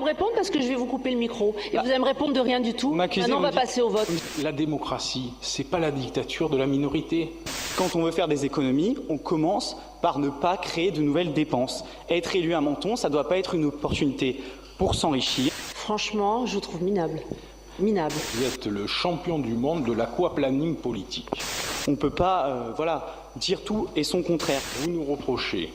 Me répondre parce que je vais vous couper le micro et vous allez me répondre de rien du tout. Maintenant, on va passer au vote. La démocratie, c'est pas la dictature de la minorité. Quand on veut faire des économies, on commence par ne pas créer de nouvelles dépenses. Être élu à Menton, ça ne doit pas être une opportunité pour s'enrichir. Franchement, je vous trouve minable. Minable. Vous êtes le champion du monde de l'aquaplaning politique. On ne peut pas dire tout et son contraire. Vous nous reprochez,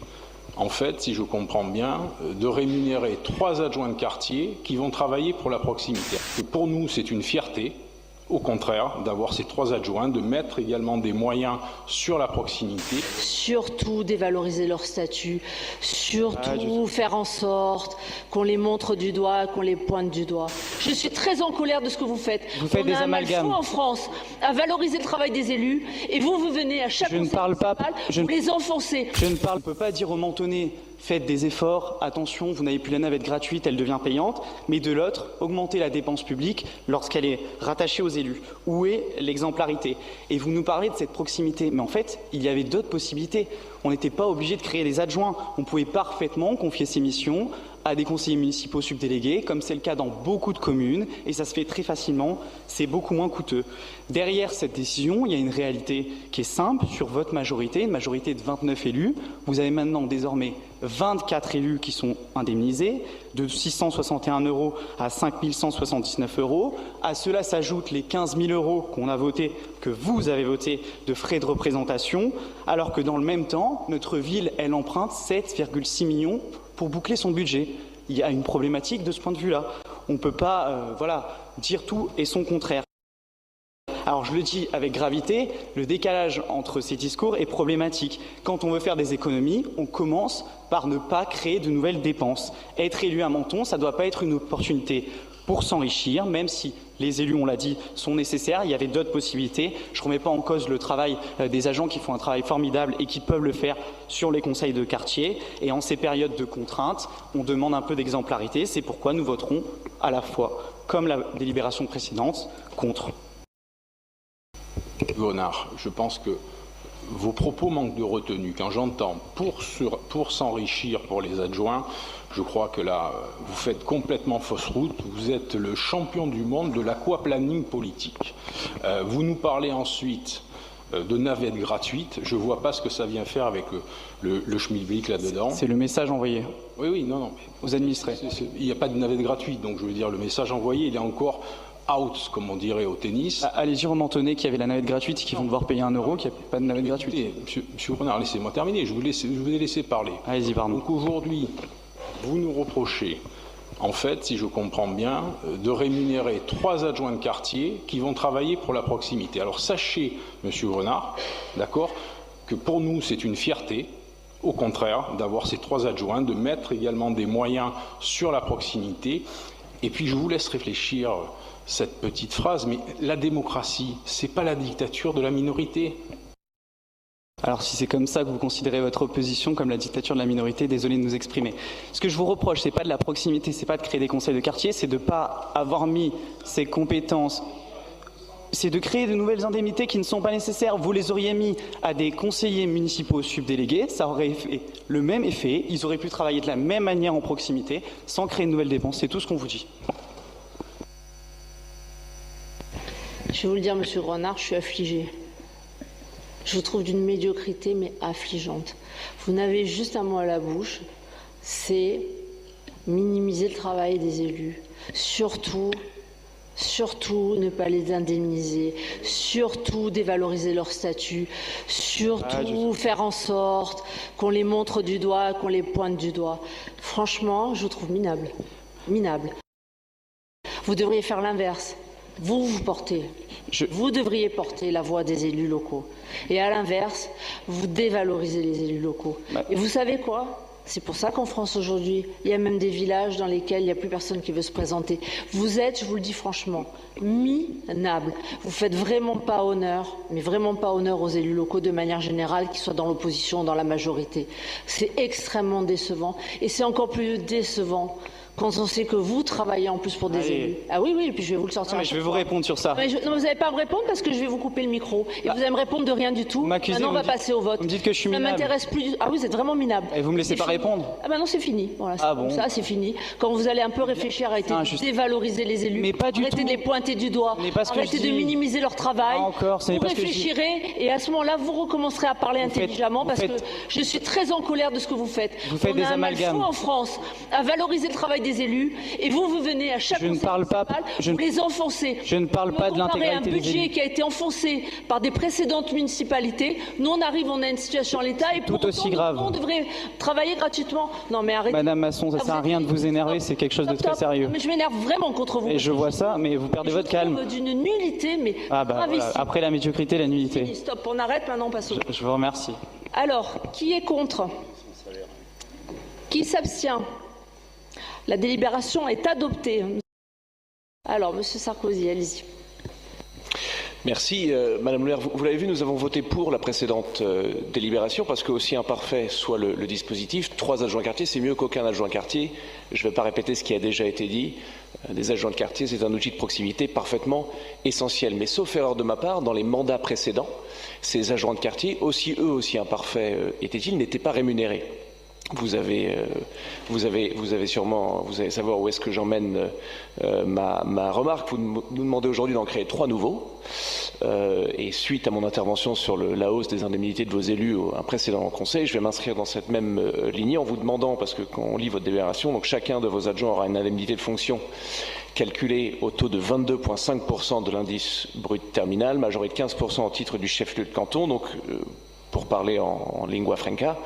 en fait, si je comprends bien, de rémunérer 3 adjoints de quartier qui vont travailler pour la proximité. Et pour nous, c'est une fierté, au contraire, d'avoir ces 3 adjoints, de mettre également des moyens sur la proximité. Surtout dévaloriser leur statut, surtout faire en sorte qu'on les montre du doigt, qu'on les pointe du doigt. Je suis très en colère de ce que vous faites. Vous faites des amalgames. On a un mal fou en France à valoriser le travail des élus et vous venez à chaque conseil municipal, vous les enfoncez. Je ne peux pas dire aux Mentonnais, faites des efforts, attention, vous n'avez plus la navette gratuite, elle devient payante, mais de l'autre, augmenter la dépense publique lorsqu'elle est rattachée aux élus. Où est l'exemplarité? Et vous nous parlez de cette proximité, mais en fait, il y avait d'autres possibilités. On n'était pas obligé de créer des adjoints. On pouvait parfaitement confier ces missions à des conseillers municipaux subdélégués, comme c'est le cas dans beaucoup de communes, et ça se fait très facilement, c'est beaucoup moins coûteux. Derrière cette décision, il y a une réalité qui est simple sur votre majorité, une majorité de 29 élus. Vous avez maintenant désormais 24 élus qui sont indemnisés, de 661 € à 5 179 €. À cela s'ajoutent les 15 000 € qu'on a votés, que vous avez votés, de frais de représentation, alors que dans le même temps, notre ville, elle emprunte 7,6 millions pour boucler son budget. Il y a une problématique de ce point de vue-là. On ne peut pas dire tout et son contraire. Alors je le dis avec gravité, le décalage entre ces discours est problématique. Quand on veut faire des économies, on commence par ne pas créer de nouvelles dépenses. Être élu à Menton, ça ne doit pas être une opportunité pour s'enrichir, même si les élus, on l'a dit, sont nécessaires. Il y avait d'autres possibilités. Je ne remets pas en cause le travail des agents qui font un travail formidable et qui peuvent le faire sur les conseils de quartier. Et en ces périodes de contraintes, on demande un peu d'exemplarité. C'est pourquoi nous voterons à la fois, comme la délibération précédente, contre. Gonard, je pense que vos propos manquent de retenue. Quand j'entends pour s'enrichir pour les adjoints, je crois que là, vous faites complètement fausse route. Vous êtes le champion du monde de l'aquaplaning politique. Vous nous parlez ensuite de navettes gratuites. Je ne vois pas ce que ça vient faire avec le schmilblick là-dedans. C'est le message envoyé. Oui, non. Aux administrés. Il n'y a pas de navette gratuite, donc je veux dire, le message envoyé, il est encore out, comme on dirait au tennis. Allez-y aux Mentonnais qui avaient la navette gratuite et qui vont devoir payer 1 €, qu'il n'y a pas de navette gratuite. Monsieur Renard, laissez-moi terminer, je vous ai laissé parler. Allez-y, pardon. Donc aujourd'hui, vous nous reprochez, en fait, si je comprends bien, de rémunérer 3 adjoints de quartier qui vont travailler pour la proximité. Alors sachez, monsieur Renard, d'accord, que pour nous, c'est une fierté, au contraire, d'avoir ces 3 adjoints, de mettre également des moyens sur la proximité. Et puis je vous laisse réfléchir cette petite phrase, mais la démocratie, c'est pas la dictature de la minorité. Alors si c'est comme ça que vous considérez votre opposition comme la dictature de la minorité, désolé de nous exprimer. Ce que je vous reproche, c'est pas de la proximité, c'est pas de créer des conseils de quartier, c'est de ne pas avoir mis ces compétences, c'est de créer de nouvelles indemnités qui ne sont pas nécessaires. Vous les auriez mis à des conseillers municipaux subdélégués, ça aurait fait le même effet, ils auraient pu travailler de la même manière en proximité, sans créer de nouvelles dépenses, c'est tout ce qu'on vous dit. Je vais vous le dire, monsieur Renard, je suis affligée. Je vous trouve d'une médiocrité, mais affligeante. Vous n'avez juste un mot à la bouche, c'est minimiser le travail des élus. Surtout ne pas les indemniser, surtout dévaloriser leur statut, surtout faire en sorte qu'on les montre du doigt, qu'on les pointe du doigt. Franchement, je vous trouve minable. Minable. Vous devriez faire l'inverse. Vous devriez porter la voix des élus locaux. Et à l'inverse, vous dévalorisez les élus locaux. Et vous savez quoi? C'est pour ça qu'en France aujourd'hui, il y a même des villages dans lesquels il n'y a plus personne qui veut se présenter. Vous êtes, je vous le dis franchement, minable. Vous faites vraiment pas honneur, mais vraiment pas honneur aux élus locaux de manière générale, qu'ils soient dans l'opposition ou dans la majorité. C'est extrêmement décevant. Et c'est encore plus décevant quand on sait que vous travaillez en plus pour des élus. Ah oui, oui, et puis je vais vous le sortir. Non, mais je vais vous répondre sur ça. Non, vous n'allez pas me répondre parce que je vais vous couper le micro. Et vous allez me répondre de rien du tout. Maintenant, on va passer au vote. Vous me dites que je suis minable. Ça m'intéresse plus. Ah oui, vous êtes vraiment minable. Et vous me laissez pas répondre. Ah ben non, c'est fini. Voilà, Ah bon. ça, c'est fini. Quand vous allez un peu réfléchir, arrêtez de dévaloriser les élus. Mais pas du arrêtez tout. de les pointer du doigt. Arrêtez de minimiser leur travail. Encore, ce n'est vous pas ce que je dis. réfléchirez et à ce moment-là, vous recommencerez à parler intelligemment parce que je suis très en colère de ce que vous faites. Vous faites on des a un mal amalgames. fou en France à valoriser le travail des élus et vous venez à chaque conseil municipal, vous les enfoncez. Je ne parle pas de l'intégralité des élus. Un budget qui a été enfoncé par des précédentes municipalités. Nous, on arrive, on a une situation à l'État et pour tout aussi grave. on devrait travailler gratuitement. Non, mais arrêtez. Madame Masson, ça ne sert à rien de vous énerver, c'est quelque chose de très sérieux. Mais je m'énerve vraiment contre vous. Et je vois ça, mais vous perdez votre calme. D'une nullité, mais voilà. Après la médiocrité, la nullité. Stop, on arrête maintenant, passe au... Je vous remercie. Alors, qui est contre? Qui s'abstient? La délibération est adoptée. Alors, Monsieur Sarkozy, allez-y. Merci. Madame Le Maire, vous l'avez vu, nous avons voté pour la précédente délibération parce que, aussi imparfait soit le dispositif, 3 adjoints quartier, c'est mieux qu'aucun adjoint quartier. Je ne vais pas répéter ce qui a déjà été dit. Des adjoints de quartier, c'est un outil de proximité parfaitement essentiel. Mais sauf erreur de ma part, dans les mandats précédents, ces adjoints de quartier, eux aussi imparfaits étaient-ils, n'étaient pas rémunérés. Vous allez savoir où est-ce que j'emmène ma remarque. Vous nous demandez aujourd'hui d'en créer 3 nouveaux. Et suite à mon intervention sur la hausse des indemnités de vos élus à un précédent conseil, je vais m'inscrire dans cette même lignée en vous demandant, parce que quand on lit votre délibération, donc chacun de vos adjoints aura une indemnité de fonction calculée au taux de 22,5% de l'indice brut terminal, majoré de 15% au titre du chef-lieu de canton. Donc, pour parler en lingua franca,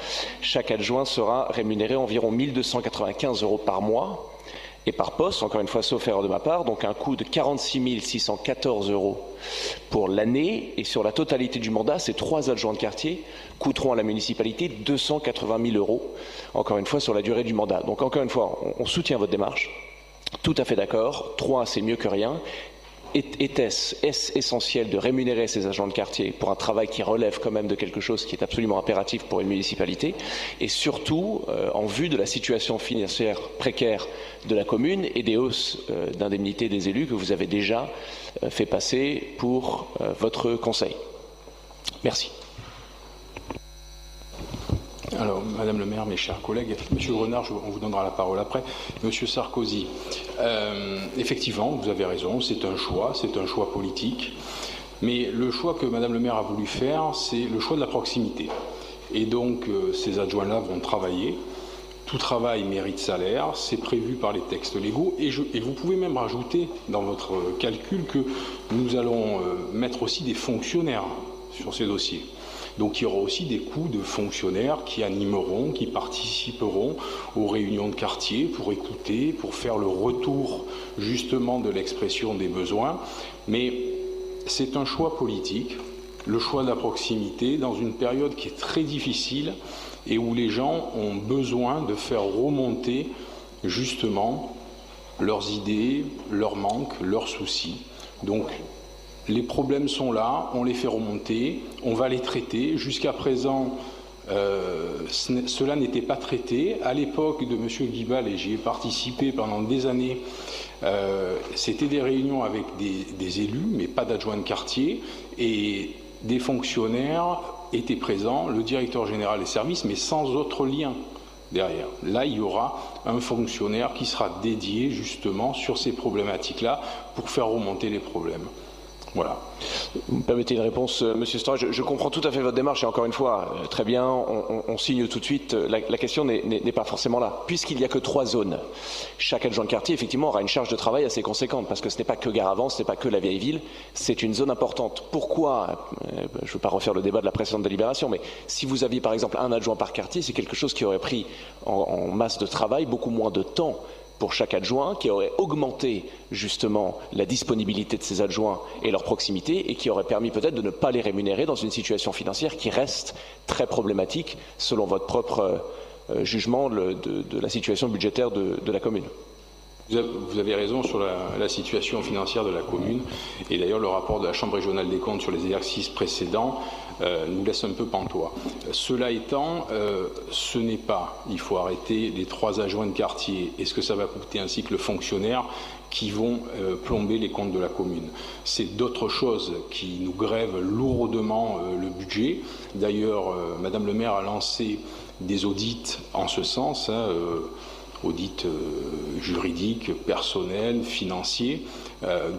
chaque adjoint sera rémunéré environ 1 295 € par mois et par poste, encore une fois, sauf erreur de ma part, donc un coût de 46 614 € pour l'année. Et sur la totalité du mandat, ces 3 adjoints de quartier coûteront à la municipalité 280 000 €, encore une fois, sur la durée du mandat. Donc, encore une fois, on soutient votre démarche, tout à fait d'accord, 3 c'est mieux que rien. Est-ce essentiel de rémunérer ces agents de quartier pour un travail qui relève quand même de quelque chose qui est absolument impératif pour une municipalité, et surtout en vue de la situation financière précaire de la commune et des hausses d'indemnités des élus que vous avez déjà fait passer pour votre conseil. Merci. Alors, Madame le maire, mes chers collègues, Monsieur Renard, on vous donnera la parole après. Monsieur Sarkozy, effectivement, vous avez raison, c'est un choix politique. Mais le choix que Madame le maire a voulu faire, c'est le choix de la proximité. Et donc, ces adjoints-là vont travailler. Tout travail mérite salaire, c'est prévu par les textes légaux. Et vous pouvez même rajouter dans votre calcul que nous allons mettre aussi des fonctionnaires sur ces dossiers. Donc il y aura aussi des coûts de fonctionnaires qui animeront, qui participeront aux réunions de quartier pour écouter, pour faire le retour justement de l'expression des besoins. Mais c'est un choix politique, le choix de la proximité dans une période qui est très difficile et où les gens ont besoin de faire remonter justement leurs idées, leurs manques, leurs soucis. Donc les problèmes sont là, on les fait remonter, on va les traiter. Jusqu'à présent, cela n'était pas traité. À l'époque de M. Guibal, et j'y ai participé pendant des années, c'était des réunions avec des élus, mais pas d'adjoints de quartier, et des fonctionnaires étaient présents, le directeur général des services, mais sans autre lien derrière. Là, il y aura un fonctionnaire qui sera dédié justement sur ces problématiques-là pour faire remonter les problèmes. Voilà. Vous me permettez une réponse, Monsieur Stoll. Je comprends tout à fait votre démarche et encore une fois, très bien, on signe tout de suite. La question n'est pas forcément là. Puisqu'il n'y a que 3 zones, chaque adjoint de quartier, effectivement, aura une charge de travail assez conséquente parce que ce n'est pas que Gare-Avant, ce n'est pas que la vieille ville, c'est une zone importante. Pourquoi je ne veux pas refaire le débat de la précédente délibération, mais si vous aviez par exemple un adjoint par quartier, c'est quelque chose qui aurait pris en masse de travail beaucoup moins de temps pour chaque adjoint, qui aurait augmenté justement la disponibilité de ces adjoints et leur proximité et qui aurait permis peut-être de ne pas les rémunérer dans une situation financière qui reste très problématique selon votre propre jugement de la situation budgétaire de la commune. Vous avez raison sur la situation financière de la commune. Et d'ailleurs, le rapport de la Chambre régionale des comptes sur les exercices précédents nous laisse un peu pantois. Cela étant, ce n'est pas, il faut arrêter, les 3 adjoints de quartier et ce que ça va coûter ainsi que le fonctionnaire qui vont plomber les comptes de la commune. C'est d'autres choses qui nous grèvent lourdement le budget. D'ailleurs, Madame le maire a lancé des audits en ce sens, audits juridiques, personnels, financiers,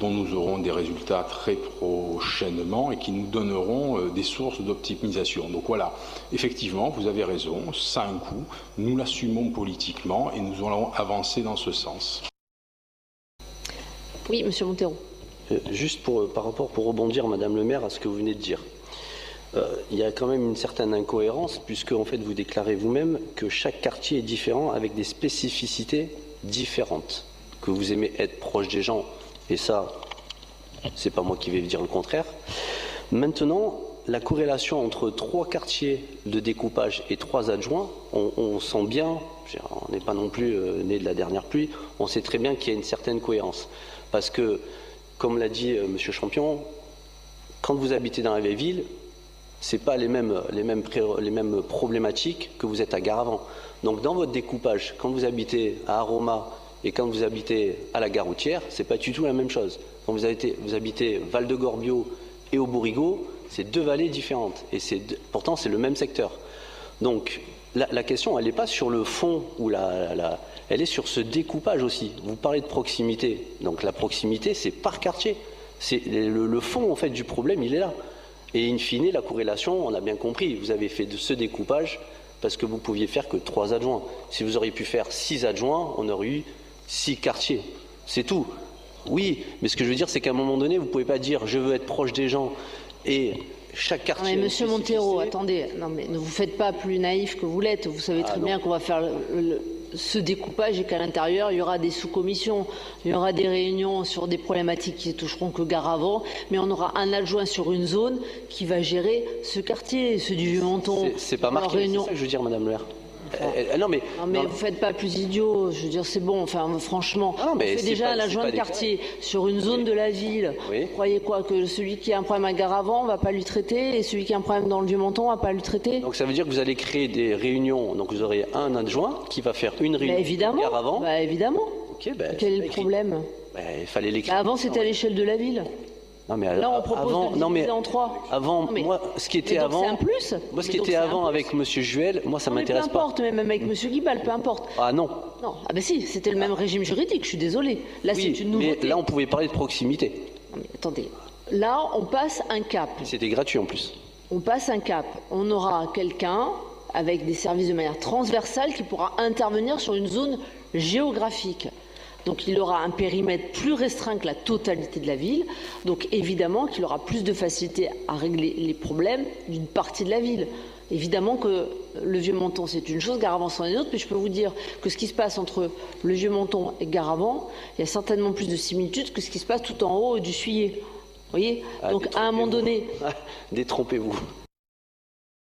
dont nous aurons des résultats très prochainement et qui nous donneront des sources d'optimisation. Donc voilà, effectivement, vous avez raison, ça a un coût, nous l'assumons politiquement et nous allons avancer dans ce sens. Oui, Monsieur Montero. Juste pour rebondir, Madame le maire, à ce que vous venez de dire. Il y a quand même une certaine incohérence, puisque en fait vous déclarez vous-même que chaque quartier est différent avec des spécificités différentes, que vous aimez être proche des gens, et ça, c'est pas moi qui vais dire le contraire. Maintenant, la corrélation entre 3 quartiers de découpage et 3 adjoints, on sent bien, on n'est pas non plus né de la dernière pluie, on sait très bien qu'il y a une certaine cohérence. Parce que, comme l'a dit Monsieur Champion, quand vous habitez dans la vieille ville, ce n'est pas les mêmes problématiques que vous êtes à Garavant. Donc dans votre découpage, quand vous habitez à Aroma et quand vous habitez à la gare routière, ce n'est pas du tout la même chose. Quand vous habitez Val-de-Gorbio et au Bourrigaud, c'est 2 vallées différentes. Et pourtant, c'est le même secteur. Donc la question, elle n'est pas sur le fond, elle est sur ce découpage aussi. Vous parlez de proximité. Donc la proximité, c'est par quartier. Le fond en fait, du problème, il est là. Et in fine, la corrélation, on a bien compris, vous avez fait de ce découpage parce que vous pouviez faire que 3 adjoints. Si vous auriez pu faire 6 adjoints, on aurait eu 6 quartiers. C'est tout. Oui, mais ce que je veux dire, c'est qu'à un moment donné, vous ne pouvez pas dire je veux être proche des gens et chaque quartier. Mais Monsieur Montero, attendez, non mais ne vous faites pas plus naïf que vous l'êtes. Vous savez très bien qu'on va faire ce découpage et qu'à l'intérieur, il y aura des sous-commissions, il y aura des réunions sur des problématiques qui ne toucheront que Garavant, mais on aura un adjoint sur une zone qui va gérer ce quartier, ceux du Vieux-Menton. C'est pas marqué, c'est ça que je veux dire, Madame le maire. Non mais vous ne faites pas plus idiot, je veux dire c'est bon, enfin franchement, on fait déjà un adjoint de quartier sur une zone de la ville. Vous croyez quoi, que celui qui a un problème à Garavant, on ne va pas lui traiter, et celui qui a un problème dans le Vieux-Menton, on ne va pas lui traiter? Donc ça veut dire que vous allez créer des réunions, donc vous aurez un adjoint qui va faire une réunion à Garavant. Bah évidemment. Quel est le problème? Il fallait l'écrire. Avant c'était à l'échelle de la ville. Non, mais là, on propose de diviser en 3. Avant, moi, ce qui était avant, c'est un plus. Moi, ce qui était avant avec Monsieur Juel, moi, ça m'intéresse pas. Peu importe, même avec Monsieur Guibal, peu importe. Ah non. Non, ah ben si, c'était le même régime juridique. Je suis désolée. Là, c'est une nouveauté. Mais là, on pouvait parler de proximité. Non, mais attendez, là, on passe un cap. C'était gratuit en plus. On passe un cap. On aura quelqu'un avec des services de manière transversale qui pourra intervenir sur une zone géographique. Donc il aura un périmètre plus restreint que la totalité de la ville. Donc évidemment qu'il aura plus de facilité à régler les problèmes d'une partie de la ville. Évidemment que le Vieux-Menton, c'est une chose, Garavant, c'en est une autre, mais je peux vous dire que ce qui se passe entre le Vieux-Menton et Garavant, il y a certainement plus de similitudes que ce qui se passe tout en haut du Suyer. Vous voyez? Donc à un moment donné... Détrompez-vous.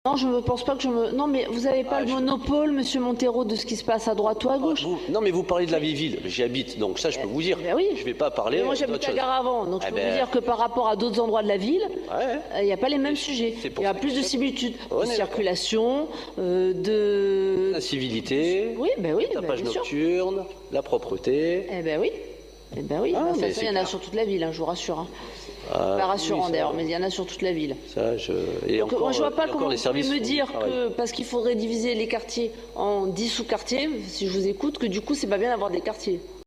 Non, je ne pense pas que je me... Non, mais vous n'avez pas le monopole, Monsieur Montero, de ce qui se passe à droite ou à gauche. Non, mais vous parlez de la vieille ville. J'y habite, donc ça, je peux vous dire. Oui. Je ne vais pas parler. Mais moi, j'habite à Garavant, donc je peux vous dire que par rapport à d'autres endroits de la ville, il n'y a pas les mêmes sujets. Il y a plus de similitudes, de circulation, de... La civilité, le tapage nocturne, la propreté. Eh ben oui. Eh ben oui, de toute façon, il y en a sur toute la ville, je vous rassure. Pas rassurant d'ailleurs, mais il y en a sur toute la ville. Donc, moi, je ne vois pas comment vous pouvez me dire que, parce qu'il faudrait diviser les quartiers en 10 sous-quartiers, si je vous écoute, que du coup, c'est pas bien d'avoir des quartiers.